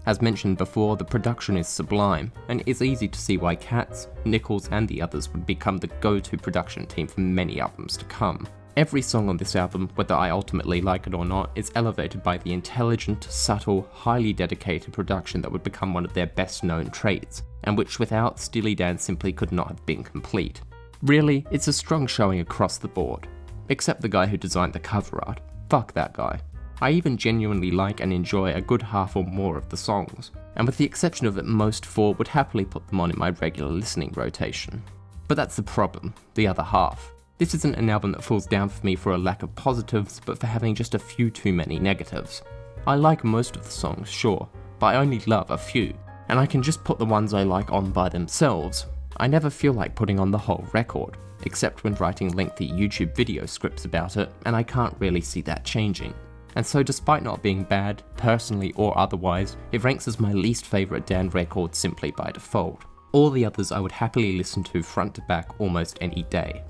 [SPEAKER 1] As mentioned before, the production is sublime, and it is easy to see why Katz, Nichols and the others would become the go-to production team for many albums to come. Every song on this album, whether I ultimately like it or not, is elevated by the intelligent, subtle, highly dedicated production that would become one of their best known traits, and which without Steely Dan simply could not have been complete. Really, it's a strong showing across the board. Except the guy who designed the cover art. Fuck that guy. I even genuinely like and enjoy a good half or more of the songs, and with the exception of at most 4, would happily put them on in my regular listening rotation. But that's the problem, the other half. This isn't an album that falls down for me for a lack of positives, but for having just a few too many negatives. I like most of the songs, sure, but I only love a few, and I can just put the ones I like on by themselves. I never feel like putting on the whole record, except when writing lengthy YouTube video scripts about it, and I can't really see that changing. And so despite not being bad, personally or otherwise, it ranks as my least favourite Dan record simply by default. All the others I would happily listen to front to back almost any day.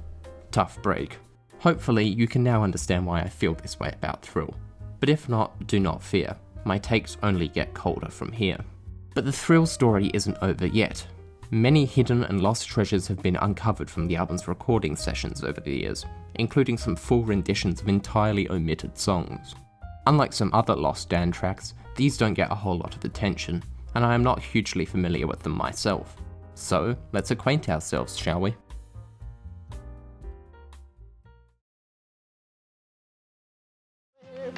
[SPEAKER 1] Tough break. Hopefully you can now understand why I feel this way about Thrill. But if not, do not fear. My takes only get colder from here. But the Thrill story isn't over yet. Many hidden and lost treasures have been uncovered from the album's recording sessions over the years, including some full renditions of entirely omitted songs. Unlike some other lost Dan tracks, these don't get a whole lot of attention, and I am not hugely familiar with them myself. So, let's acquaint ourselves, shall we?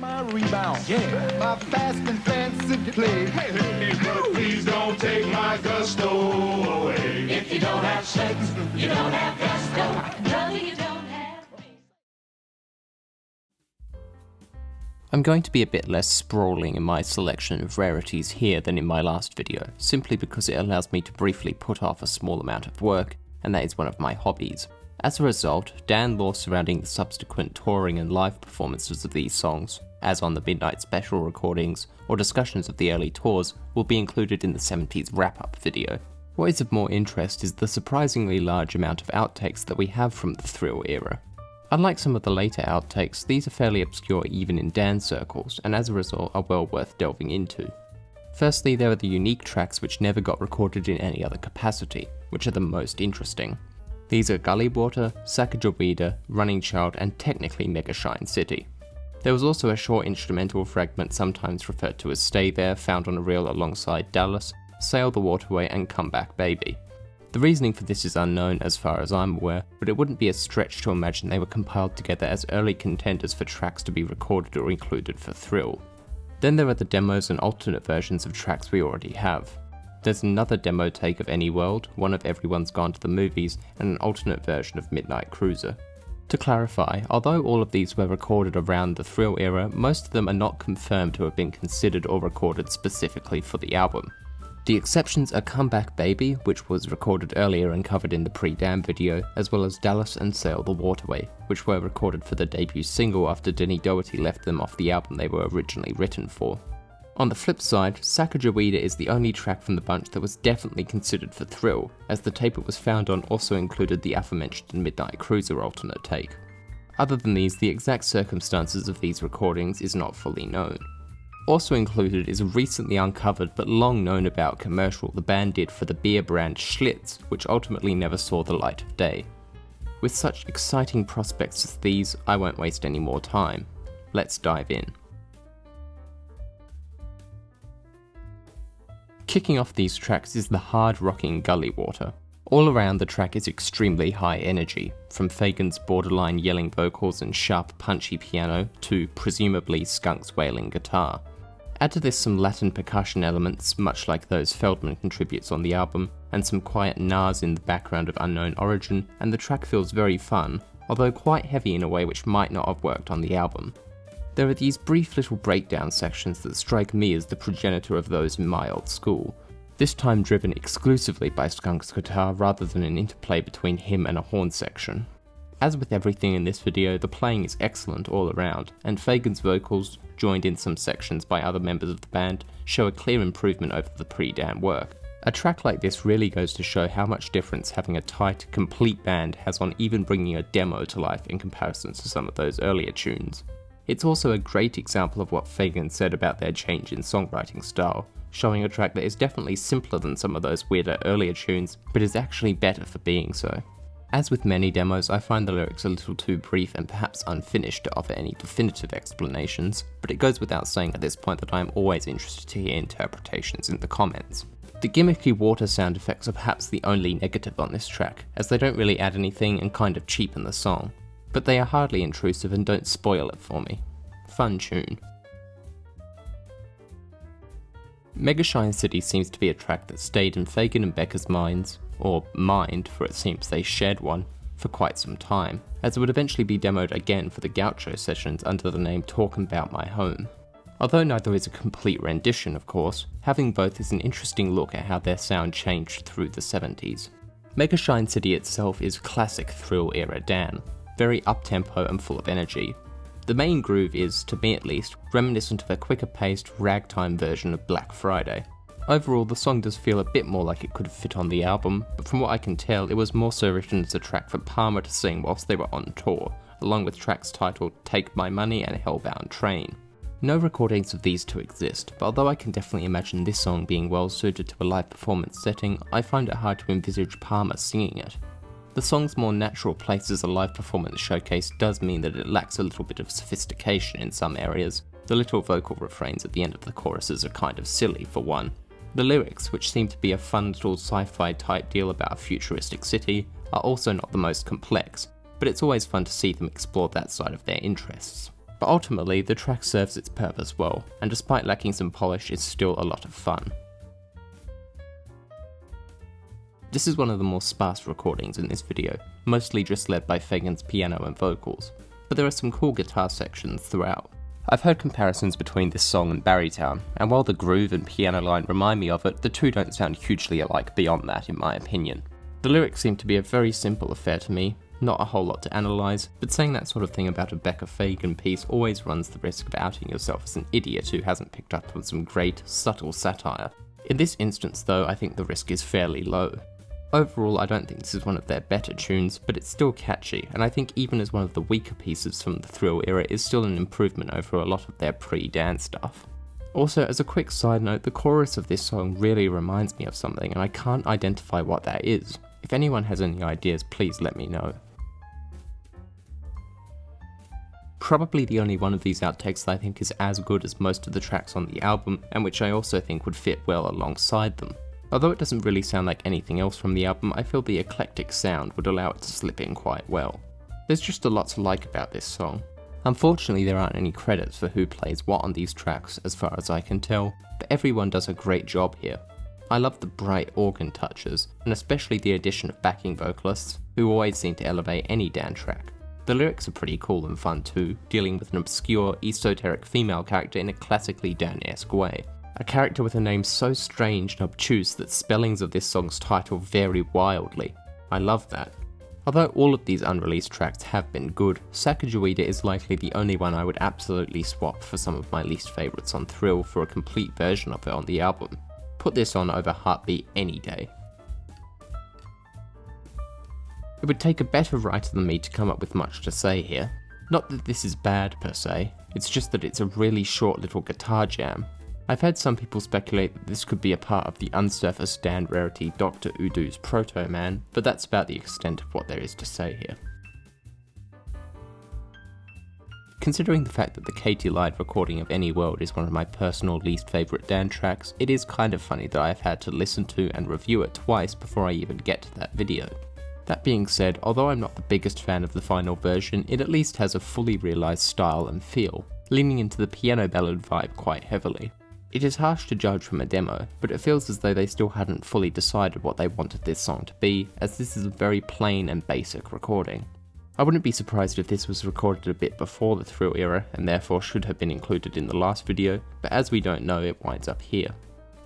[SPEAKER 2] My rebound, yeah. My fast and fancy play. Hey, but please don't take my gusto away.
[SPEAKER 3] If you don't have Schlitz, you don't have gusto. Brother, you don't have grace.
[SPEAKER 1] I'm going to be a bit less sprawling in my selection of rarities here than in my last video, simply because it allows me to briefly put off a small amount of work, and that is one of my hobbies. As a result, Dan lore surrounding the subsequent touring and live performances of these songs, as on the Midnight Special recordings or discussions of the early tours, will be included in the 70s wrap-up video. What is of more interest is the surprisingly large amount of outtakes that we have from the Thrill era. Unlike some of the later outtakes, these are fairly obscure even in Dan circles, and as a result are well worth delving into. Firstly, there are the unique tracks which never got recorded in any other capacity, which are the most interesting. These are Gully Water, Sacagawea, Running Child, and technically Mega Shine City. There was also a short instrumental fragment sometimes referred to as Stay There, found on a reel alongside Dallas, Sail the Waterway, and Come Back Baby. The reasoning for this is unknown as far as I'm aware, but it wouldn't be a stretch to imagine they were compiled together as early contenders for tracks to be recorded or included for Thrill. Then there are the demos and alternate versions of tracks we already have. There's another demo take of Any World, one of Everyone's Gone to the Movies, and an alternate version of Midnight Cruiser. To clarify, although all of these were recorded around the Thrill era, most of them are not confirmed to have been considered or recorded specifically for the album. The exceptions are Come Back Baby, which was recorded earlier and covered in the pre-Dan video, as well as Dallas and Sail the Waterway, which were recorded for the debut single after Denny Doherty left them off the album they were originally written for. On the flip side, Sacagawea is the only track from the bunch that was definitely considered for Thrill, as the tape it was found on also included the aforementioned Midnight Cruiser alternate take. Other than these, the exact circumstances of these recordings is not fully known. Also included is a recently uncovered but long known about commercial the band did for the beer brand Schlitz, which ultimately never saw the light of day. With such exciting prospects as these, I won't waste any more time. Let's dive in. Kicking off these tracks is the hard-rocking Gully Water. All around the track is extremely high energy, from Fagen's borderline yelling vocals and sharp punchy piano to, presumably, Skunk's wailing guitar. Add to this some Latin percussion elements, much like those Feldman contributes on the album, and some quiet nahs in the background of unknown origin, and the track feels very fun, although quite heavy in a way which might not have worked on the album. There are these brief little breakdown sections that strike me as the progenitor of those in my old school, this time driven exclusively by Skunk's guitar rather than an interplay between him and a horn section. As with everything in this video, the playing is excellent all around, and Fagen's vocals, joined in some sections by other members of the band, show a clear improvement over the pre-Dan work. A track like this really goes to show how much difference having a tight, complete band has on even bringing a demo to life in comparison to some of those earlier tunes. It's also a great example of what Fagen said about their change in songwriting style, showing a track that is definitely simpler than some of those weirder earlier tunes, but is actually better for being so. As with many demos, I find the lyrics a little too brief and perhaps unfinished to offer any definitive explanations, but it goes without saying at this point that I am always interested to hear interpretations in the comments. The gimmicky water sound effects are perhaps the only negative on this track, as they don't really add anything and kind of cheapen the song, but they are hardly intrusive and don't spoil it for me. Fun tune. Mega Shine City seems to be a track that stayed in Fagen and Becker's minds, or mind, for it seems they shared one, for quite some time, as it would eventually be demoed again for the Gaucho sessions under the name Talkin' About My Home. Although neither is a complete rendition, of course, having both is an interesting look at how their sound changed through the 70s. Mega Shine City itself is classic thrill-era Dan, very up-tempo and full of energy. The main groove is, to me at least, reminiscent of a quicker-paced, ragtime version of Black Friday. Overall, the song does feel a bit more like it could have fit on the album, but from what I can tell, it was more so written as a track for Palmer to sing whilst they were on tour, along with tracks titled Take My Money and Hellbound Train. No recordings of these two exist, but although I can definitely imagine this song being well suited to a live performance setting, I find it hard to envisage Palmer singing it. The song's more natural place as a live performance showcase does mean that it lacks a little bit of sophistication in some areas. The little vocal refrains at the end of the choruses are kind of silly, for one. The lyrics, which seem to be a fun little sci-fi type deal about a futuristic city, are also not the most complex, but it's always fun to see them explore that side of their interests. But ultimately, the track serves its purpose well, and despite lacking some polish, is still a lot of fun. This is one of the more sparse recordings in this video, mostly just led by Fagen's piano and vocals, but there are some cool guitar sections throughout. I've heard comparisons between this song and Barrytown, and while the groove and piano line remind me of it, the two don't sound hugely alike beyond that in my opinion. The lyrics seem to be a very simple affair to me, not a whole lot to analyse, but saying that sort of thing about a Becker-Fagen piece always runs the risk of outing yourself as an idiot who hasn't picked up on some great, subtle satire. In this instance though, I think the risk is fairly low. Overall, I don't think this is one of their better tunes, but it's still catchy, and I think even as one of the weaker pieces from the Thrill era is still an improvement over a lot of their pre-Dan stuff. Also, as a quick side note, the chorus of this song really reminds me of something, and I can't identify what that is. If anyone has any ideas, please let me know. Probably the only one of these outtakes that I think is as good as most of the tracks on the album, and which I also think would fit well alongside them. Although it doesn't really sound like anything else from the album, I feel the eclectic sound would allow it to slip in quite well. There's just a lot to like about this song. Unfortunately, there aren't any credits for who plays what on these tracks as far as I can tell, but everyone does a great job here. I love the bright organ touches, and especially the addition of backing vocalists, who always seem to elevate any Dan track. The lyrics are pretty cool and fun too, dealing with an obscure, esoteric female character in a classically Dan-esque way. A character with a name so strange and obtuse that spellings of this song's title vary wildly. I love that. Although all of these unreleased tracks have been good, Sacagawea is likely the only one I would absolutely swap for some of my least favourites on Thrill for a complete version of it on the album. Put this on over Heartbeat any day. It would take a better writer than me to come up with much to say here. Not that this is bad per se, it's just that it's a really short little guitar jam. I've had some people speculate that this could be a part of the unsurfaced Dan rarity Dr. Udo's Proto Man, but that's about the extent of what there is to say here. Considering the fact that the Katie Lied recording of Any World is one of my personal least favourite Dan tracks, it is kind of funny that I've had to listen to and review it twice before I even get to that video. That being said, although I'm not the biggest fan of the final version, it at least has a fully realised style and feel, leaning into the piano ballad vibe quite heavily. It is harsh to judge from a demo, but it feels as though they still hadn't fully decided what they wanted this song to be, as this is a very plain and basic recording. I wouldn't be surprised if this was recorded a bit before the Thrill era, and therefore should have been included in the last video, but as we don't know, it winds up here.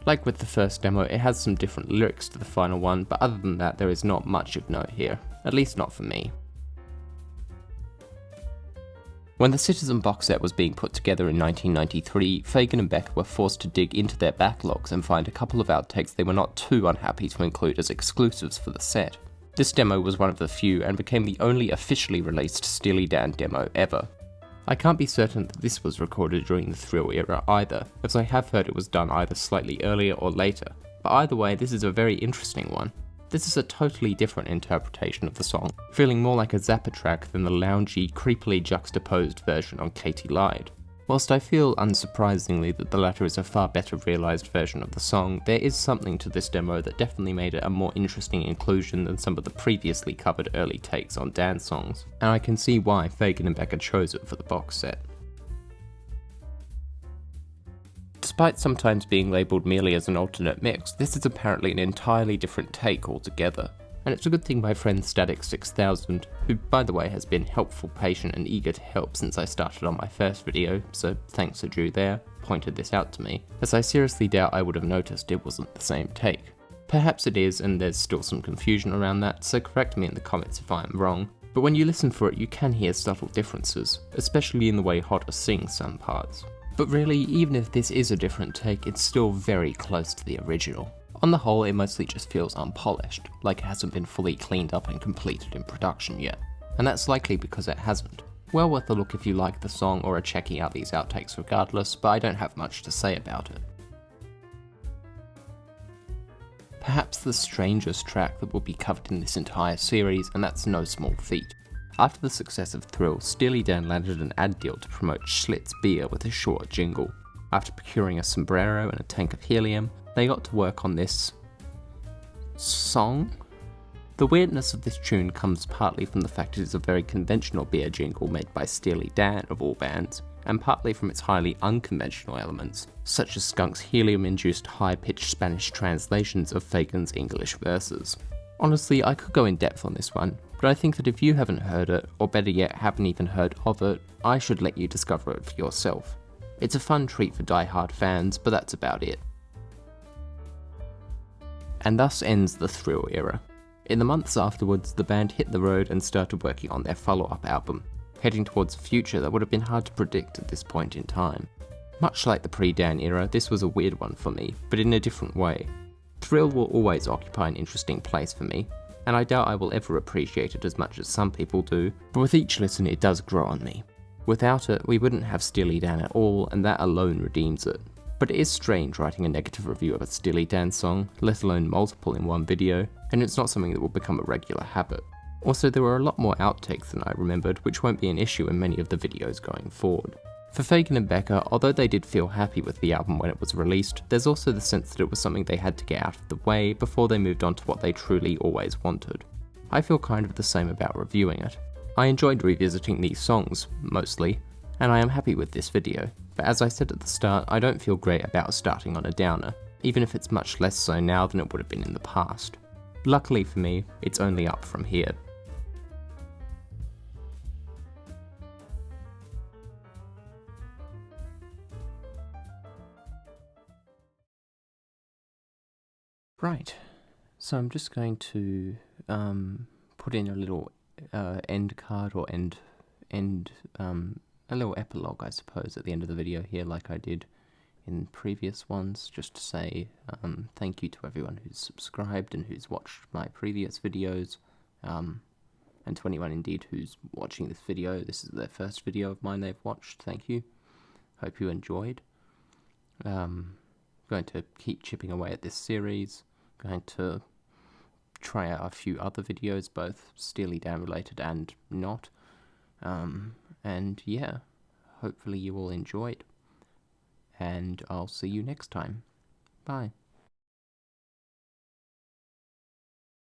[SPEAKER 1] Like with the first demo, it has some different lyrics to the final one, but other than that there is not much of note here, at least not for me. When the Citizen box set was being put together in 1993, Fagen and Becker were forced to dig into their backlogs and find a couple of outtakes they were not too unhappy to include as exclusives for the set. This demo was one of the few and became the only officially released Steely Dan demo ever. I can't be certain that this was recorded during the Thrill era either, as I have heard it was done either slightly earlier or later, but either way this is a very interesting one. This is a totally different interpretation of the song, feeling more like a Zappa track than the loungy, creepily juxtaposed version on Katie Lied. Whilst I feel unsurprisingly that the latter is a far better realised version of the song, there is something to this demo that definitely made it a more interesting inclusion than some of the previously covered early takes on dance songs, and I can see why Fagen and Becker chose it for the box set. Despite sometimes being labelled merely as an alternate mix, this is apparently an entirely different take altogether. And it's a good thing my friend Static6000, who by the way has been helpful, patient and eager to help since I started on my first video, so thanks are due there, pointed this out to me, as I seriously doubt I would have noticed it wasn't the same take. Perhaps it is, and there's still some confusion around that, so correct me in the comments if I am wrong, but when you listen for it you can hear subtle differences, especially in the way Hotter sings some parts. But really, even if this is a different take, it's still very close to the original. On the whole, it mostly just feels unpolished, like it hasn't been fully cleaned up and completed in production yet. And that's likely because it hasn't. Well worth a look if you like the song or are checking out these outtakes regardless, but I don't have much to say about it. Perhaps the strangest track that will be covered in this entire series, and that's no small feat. After the success of Thrill, Steely Dan landed an ad deal to promote Schlitz beer with a short jingle. After procuring a sombrero and a tank of helium, they got to work on this song? The weirdness of this tune comes partly from the fact it is a very conventional beer jingle made by Steely Dan of all bands, and partly from its highly unconventional elements, such as Skunk's helium-induced high-pitched Spanish translations of Fagen's English verses. Honestly, I could go in depth on this one, but I think that if you haven't heard it, or better yet haven't even heard of it, I should let you discover it for yourself. It's a fun treat for die-hard fans, but that's about it. And thus ends the Thrill era. In the months afterwards, the band hit the road and started working on their follow-up album, heading towards a future that would have been hard to predict at this point in time. Much like the pre-Dan era, this was a weird one for me, but in a different way. Thrill will always occupy an interesting place for me, and I doubt I will ever appreciate it as much as some people do, but with each listen it does grow on me. Without it, we wouldn't have Steely Dan at all, and that alone redeems it. But it is strange writing a negative review of a Steely Dan song, let alone multiple in one video, and it's not something that will become a regular habit. Also, there were a lot more outtakes than I remembered, which won't be an issue in many of the videos going forward. For Fagen and Becker, although they did feel happy with the album when it was released, there's also the sense that it was something they had to get out of the way before they moved on to what they truly always wanted. I feel kind of the same about reviewing it. I enjoyed revisiting these songs, mostly, and I am happy with this video, but as I said at the start, I don't feel great about starting on a downer, even if it's much less so now than it would have been in the past. Luckily for me, it's only up from here. Right, so I'm just going to put in a little end card or a little epilogue, I suppose, at the end of the video here, like I did in previous ones, just to say thank you to everyone who's subscribed and who's watched my previous videos, and to anyone indeed who's watching this video. This is their first video of mine they've watched. Thank you. Hope you enjoyed. Going to keep chipping away at this series. Going to try out a few other videos, both Steely Dan related and not. And yeah, hopefully you all enjoyed, and I'll see you next time. Bye.